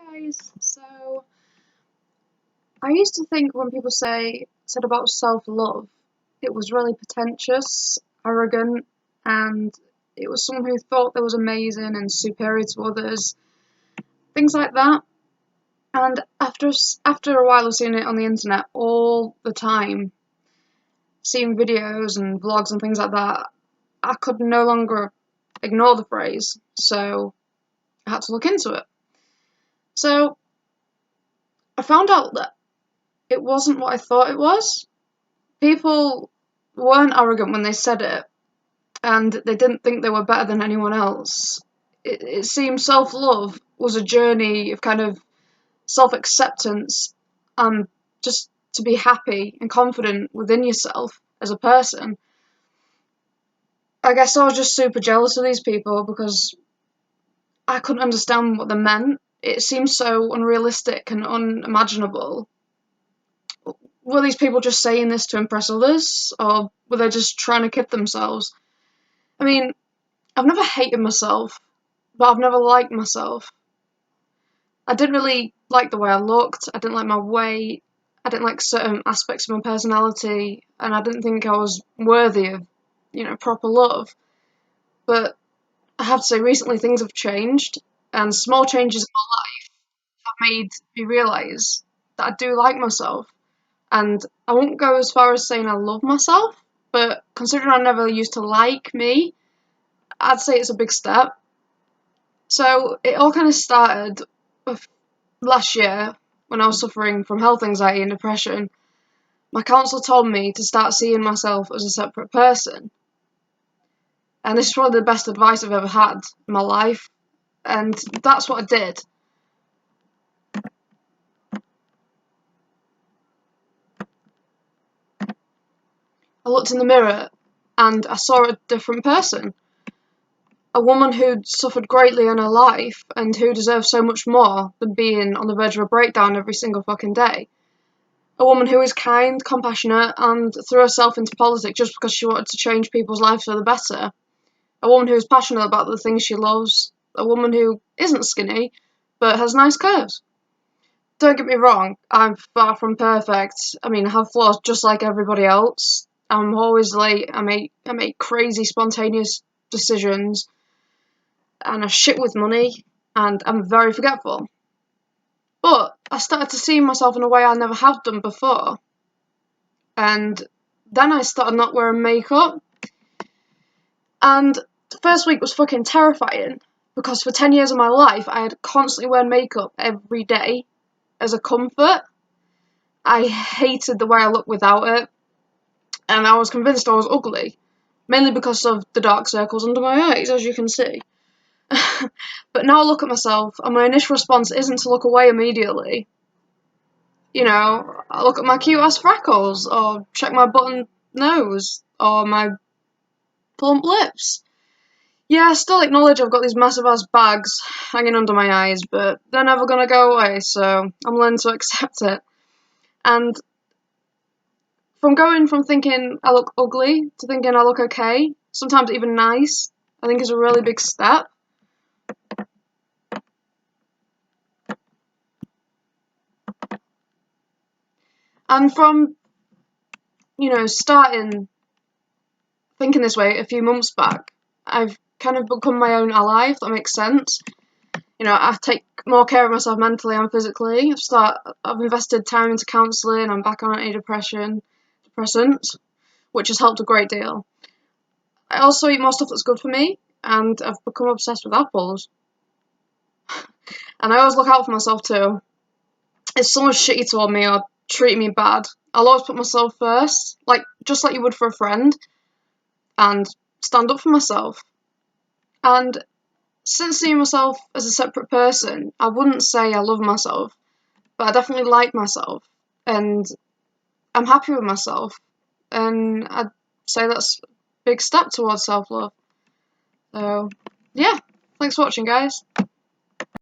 Guys, so I used to think when people said about self-love, it was really pretentious, arrogant, and it was someone who thought they was amazing and superior to others, things like that. And after a while of seeing it on the internet all the time, seeing videos and vlogs and things like that, I could no longer ignore the phrase, so I had to look into it. So I found out that it wasn't what I thought it was. People weren't arrogant when they said it, and they didn't think they were better than anyone else. It seemed self-love was a journey of kind of self-acceptance and just to be happy and confident within yourself as a person. I guess I was just super jealous of these people because I couldn't understand what they meant. It seemed so unrealistic and unimaginable. Were these people just saying this to impress others, or were they just trying to kid themselves? I mean, I've never hated myself, but I've never liked myself. I didn't really like the way I looked, I didn't like my weight, I didn't like certain aspects of my personality, and I didn't think I was worthy of, proper love. But I have to say, recently things have changed, and small changes in my life have made me realise that I do like myself. And I won't go as far as saying I love myself, but considering I never used to like me, I'd say it's a big step. So it all kind of started with last year when I was suffering from health anxiety and depression. My counsellor told me to start seeing myself as a separate person. And this is probably the best advice I've ever had in my life. And that's what I did. I looked in the mirror and I saw a different person. A woman who'd suffered greatly in her life and who deserved so much more than being on the verge of a breakdown every single fucking day. A woman who is kind, compassionate, and threw herself into politics just because she wanted to change people's lives for the better. A woman who is passionate about the things she loves. A woman who isn't skinny, but has nice curves. Don't get me wrong, I'm far from perfect. I mean, I have flaws just like everybody else. I'm always late, I make crazy spontaneous decisions, and I shit with money, and I'm very forgetful. But I started to see myself in a way I never have done before. And then I started not wearing makeup. And the first week was fucking terrifying because for 10 years of my life, I had constantly wearing makeup every day as a comfort. I hated the way I looked without it. And I was convinced I was ugly, mainly because of the dark circles under my eyes, as you can see. But now I look at myself, and my initial response isn't to look away immediately. I look at my cute ass freckles, or check my button nose, or my plump lips. Yeah, I still acknowledge I've got these massive ass bags hanging under my eyes, but they're never gonna go away, so I'm learning to accept it. And from thinking I look ugly to thinking I look okay, sometimes even nice, I think is a really big step. And from, starting thinking this way a few months back, I've kind of become my own ally, if that makes sense. I take more care of myself mentally and physically. I've invested time into counselling. I'm back on antidepressants, which has helped a great deal. I also eat more stuff that's good for me, and I've become obsessed with apples. And I always look out for myself too. If someone's shitty toward me or treating me bad, I'll always put myself first, just like you would for a friend, and stand up for myself. And since seeing myself as a separate person, I wouldn't say I love myself, but I definitely like myself, and I'm happy with myself, and I'd say that's a big step towards self-love. So, yeah, thanks for watching, guys.